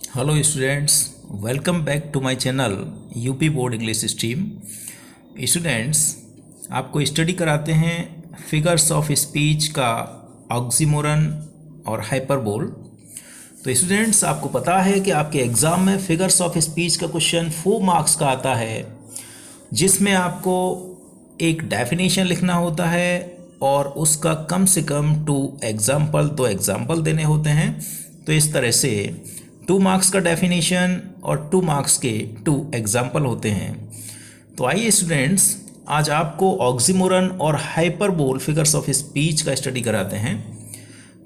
Hello students, welcome back to my channel UP board English stream. Students, आपको study कराते हैं figures of speech का oxymoron और hyperbole. तो स्टूडेंट्स, आपको पता है कि आपके एग्ज़ाम में फिगर्स ऑफ स्पीच का क्वेश्चन 4 मार्क्स का आता है, जिसमें आपको एक डेफिनेशन लिखना होता है और उसका कम से कम 2 एग्जाम्पल देने होते हैं। तो इस तरह से 2 मार्क्स का डेफिनेशन और 2 मार्क्स के 2 एग्जाम्पल होते हैं। तो आइए स्टूडेंट्स, आज आपको ऑक्सीमोरन और हाइपरबोल फिगर्स ऑफ स्पीच का स्टडी कराते हैं।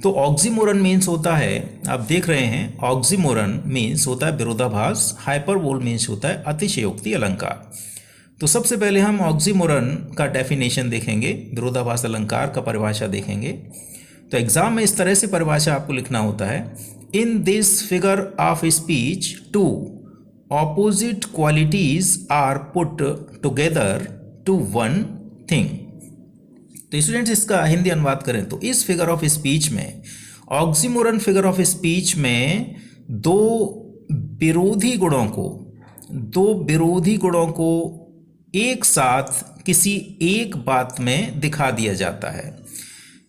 तो ऑक्सीमोरन मीन्स होता है, आप देख रहे हैं, ऑक्सीमोरन मीन्स होता है विरोधाभास, हाइपरबोल मीन्स होता है अतिशयोक्ति अलंकार। तो सबसे पहले हम ऑक्सीमोरन का डेफिनेशन देखेंगे, विरोधाभास अलंकार का परिभाषा देखेंगे। तो एग्जाम में इस तरह से परिभाषा आपको लिखना होता है, in this figure of speech 2 opposite qualities are put together to one thing. तो स्टूडेंट्स, इसका हिंदी अनुवाद करें तो इस फिगर ऑफ स्पीच में, ऑक्सीमोरन फिगर ऑफ स्पीच में दो विरोधी गुणों को एक साथ किसी एक बात में दिखा दिया जाता है।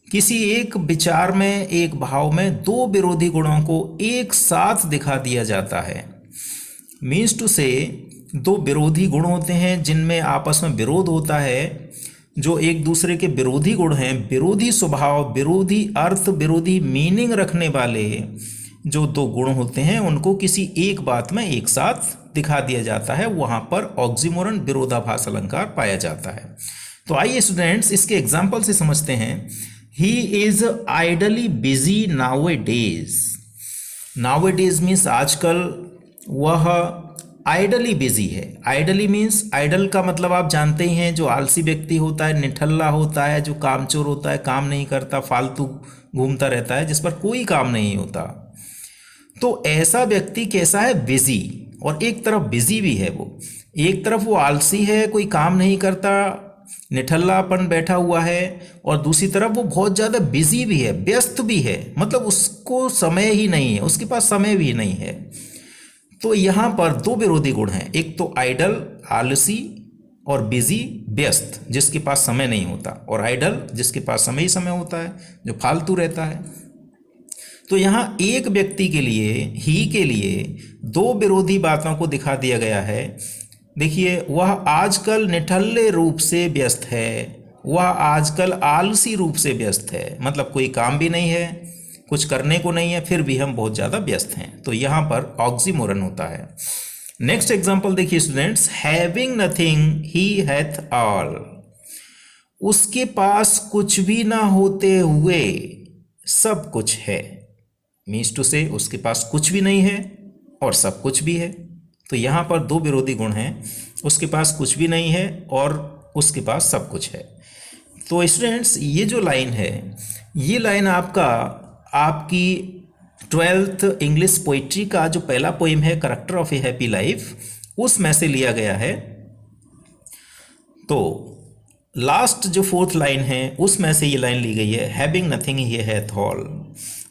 किसी एक विचार में, एक भाव में दो विरोधी गुणों को एक साथ दिखा दिया जाता है। मीन्स टू से, दो विरोधी गुण होते हैं जिनमें आपस में विरोध होता है, जो एक दूसरे के विरोधी गुण हैं, विरोधी स्वभाव, विरोधी अर्थ, विरोधी मीनिंग रखने वाले जो दो गुण होते हैं, उनको किसी एक बात में एक साथ दिखा दिया जाता है। वहां पर ऑक्सीमोरन विरोधाभास अलंकार पाया जाता है। तो आइए स्टूडेंट्स, इसके एग्जाम्पल से समझते हैं। He is idly busy nowadays. Nowadays means आजकल वह आइडली बिजी है। आइडली मीन्स, आइडल का मतलब आप जानते ही हैं, जो आलसी व्यक्ति होता है, निठल्ला होता है, जो कामचोर होता है, काम नहीं करता, फालतू घूमता रहता है, जिस पर कोई काम नहीं होता। तो ऐसा व्यक्ति कैसा है? बिजी। और एक तरफ बिजी भी है वो, एक तरफ वो आलसी है, कोई काम नहीं करता, निठल्लापन बैठा हुआ है, और दूसरी तरफ वो बहुत ज़्यादा बिजी भी है, व्यस्त भी है, मतलब उसको समय ही नहीं है, उसके पास समय भी नहीं है। तो यहाँ पर दो विरोधी गुण हैं, एक तो आइडल आलसी, और बिजी व्यस्त जिसके पास समय नहीं होता, और आइडल जिसके पास समय ही समय होता है, जो फालतू रहता है। तो यहाँ एक व्यक्ति के लिए, ही के लिए दो विरोधी बातों को दिखा दिया गया है। देखिए, वह आजकल निठल्ले रूप से व्यस्त है, वह आजकल आलसी रूप से व्यस्त है, मतलब कोई काम भी नहीं है, कुछ करने को नहीं है, फिर भी हम बहुत ज़्यादा व्यस्त हैं। तो यहाँ पर ऑक्सीमोरन होता है। नेक्स्ट एग्जांपल देखिए स्टूडेंट्स, हैविंग नथिंग ही हैथ ऑल। उसके पास कुछ भी ना होते हुए सब कुछ है। मीन्स टू से, उसके पास कुछ भी नहीं है और सब कुछ भी है। तो यहाँ पर दो विरोधी गुण हैं, उसके पास कुछ भी नहीं है और उसके पास सब कुछ है। तो स्टूडेंट्स, ये जो लाइन है, ये लाइन आपकी 12th इंग्लिश पोइट्री का जो पहला पोइम है, character of A happy life, उसमें से लिया गया है। तो लास्ट जो 4th लाइन है, उसमें से ये लाइन ली गई है, हैविंग नथिंग ही हैथ ऑल।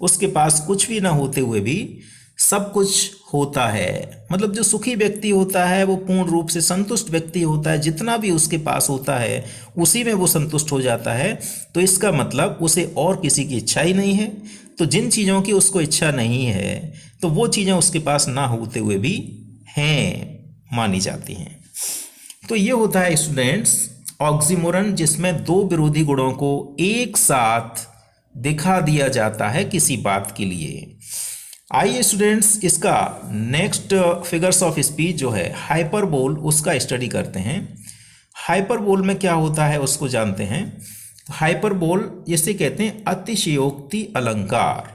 उसके पास कुछ भी ना होते हुए भी सब कुछ होता है। मतलब जो सुखी व्यक्ति होता है, वो पूर्ण रूप से संतुष्ट व्यक्ति होता है, जितना भी उसके पास होता है उसी में वो संतुष्ट हो जाता है। तो इसका मतलब उसे और किसी की इच्छा ही नहीं है। तो जिन चीज़ों की उसको इच्छा नहीं है, तो वो चीज़ें उसके पास ना होते हुए भी हैं मानी जाती हैं। तो ये होता है स्टूडेंट्स ऑक्सीमोरन, जिसमें दो विरोधी गुणों को एक साथ दिखा दिया जाता है किसी बात के लिए। आइए स्टूडेंट्स, इसका नेक्स्ट फिगर्स ऑफ स्पीच जो है हाइपरबोल, उसका स्टडी करते हैं। हाइपरबोल में क्या होता है उसको जानते हैं। हाइपरबोल जिसे कहते हैं अतिशयोक्ति अलंकार।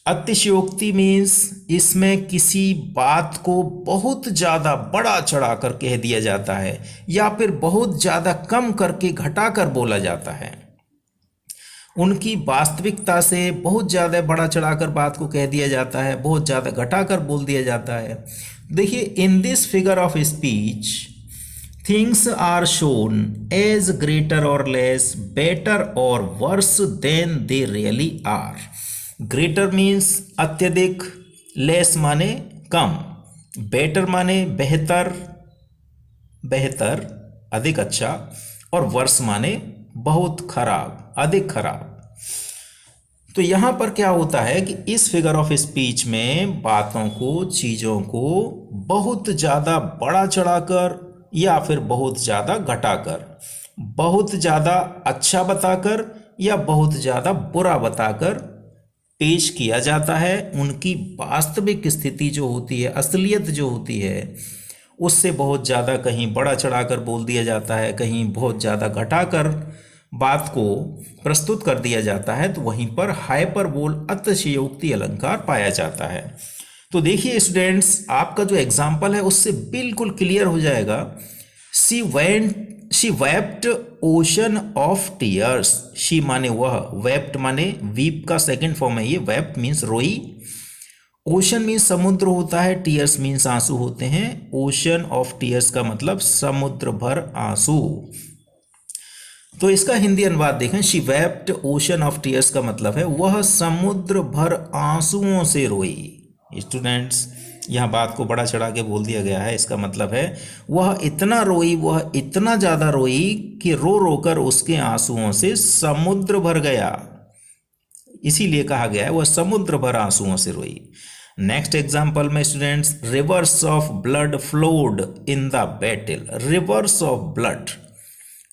अतिशयोक्ति मीन्स इसमें किसी बात को बहुत ज़्यादा बड़ा चढ़ा कर कह दिया जाता है, या फिर बहुत ज़्यादा कम करके घटा कर बोला जाता है। उनकी वास्तविकता से बहुत ज़्यादा बड़ा चढ़ाकर बात को कह दिया जाता है, बहुत ज़्यादा घटाकर बोल दिया जाता है। देखिए, in this figure of speech things are shown as greater और लेस, बेटर और worse than they really are. Greater means अत्यधिक, लेस माने कम, बेटर माने बेहतर, बेहतर अधिक अच्छा, और वर्स माने बहुत खराब, अधिक खराब। तो यहाँ पर क्या होता है कि इस फिगर ऑफ स्पीच में बातों को, चीज़ों को बहुत ज़्यादा बढ़ा चढ़ाकर या फिर बहुत ज़्यादा घटाकर, बहुत ज़्यादा अच्छा बताकर या बहुत ज़्यादा बुरा बताकर पेश किया जाता है। उनकी वास्तविक स्थिति जो होती है, असलियत जो होती है, उससे बहुत ज़्यादा कहीं बढ़ा चढ़ाकर बोल दिया जाता है, कहीं बहुत ज़्यादा घटाकर बात को प्रस्तुत कर दिया जाता है। तो वहीं पर हाइपरबोल, अतिशयोक्ति अलंकार पाया जाता है। तो देखिए स्टूडेंट्स, आपका जो एग्जाम्पल है उससे बिल्कुल क्लियर हो जाएगा। She wept ocean of tears. She माने वह, वेप्ट माने वीप का सेकंड फॉर्म है ये, वेप्ट मीन्स रोई, ओशन मीन्स समुद्र होता है, टीयर्स मीन्स आंसू होते हैं। ओशन ऑफ टीयर्स का मतलब समुद्र भर आंसू। तो इसका हिंदी अनुवाद देखें, she wept ocean of tears का मतलब है वह समुद्र भर आंसुओं से रोई। स्टूडेंट्स, यहाँ बात को बड़ा चढ़ा के बोल दिया गया है। इसका मतलब है वह इतना रोई, वह इतना ज़्यादा रोई कि रो रो कर उसके आंसुओं से समुद्र भर गया। इसीलिए कहा गया है वह समुद्र भर आंसुओं से रोई। नेक्स्ट एग्जाम्पल में students, reverse of blood flowed in the battle. Reverse of blood,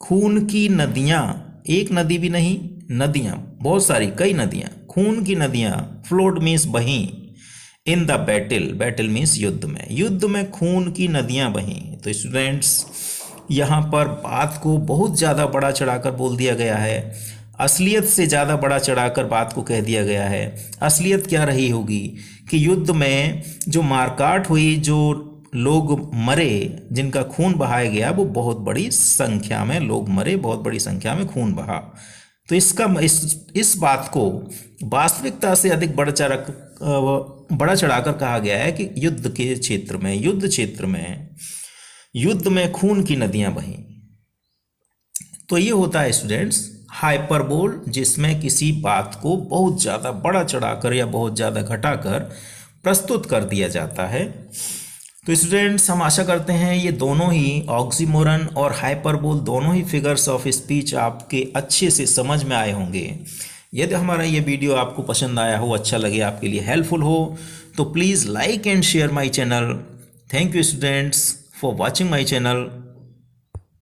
खून की नदियाँ, एक नदी भी नहीं, नदियाँ बहुत सारी, कई नदियाँ, खून की नदियाँ, फ्लोड मीन्स बहीं, in the battle, battle means युद्ध में, युद्ध में खून की नदियाँ बहीं। तो स्टूडेंट्स, यहाँ पर बात को बहुत ज़्यादा बढ़ा चढ़ाकर बोल दिया गया है, असलियत से ज़्यादा बढ़ा चढ़ाकर बात को कह दिया गया है। असलियत क्या रही होगी कि युद्ध में जो मारकाट हुई, जो लोग मरे, जिनका खून बहाया गया, वो बहुत बड़ी संख्या में लोग मरे, बहुत बड़ी संख्या में खून बहा। तो इस बात को वास्तविकता से अधिक बढ़ा चढ़ाकर कहा गया है कि युद्ध के क्षेत्र में, युद्ध में खून की नदियां बहीं। तो ये होता है स्टूडेंट्स हाइपरबोल, जिसमें किसी बात को बहुत ज़्यादा बढ़ा चढ़ाकर या बहुत ज़्यादा घटाकर प्रस्तुत कर दिया जाता है। तो स्टूडेंट्स, हम आशा करते हैं ये दोनों ही ऑक्सीमोरन और हाइपरबोल, दोनों ही फिगर्स ऑफ स्पीच आपके अच्छे से समझ में आए होंगे। यदि हमारा ये वीडियो आपको पसंद आया हो, अच्छा लगे, आपके लिए हेल्पफुल हो, तो please like and share my channel. Thank you students for watching my channel.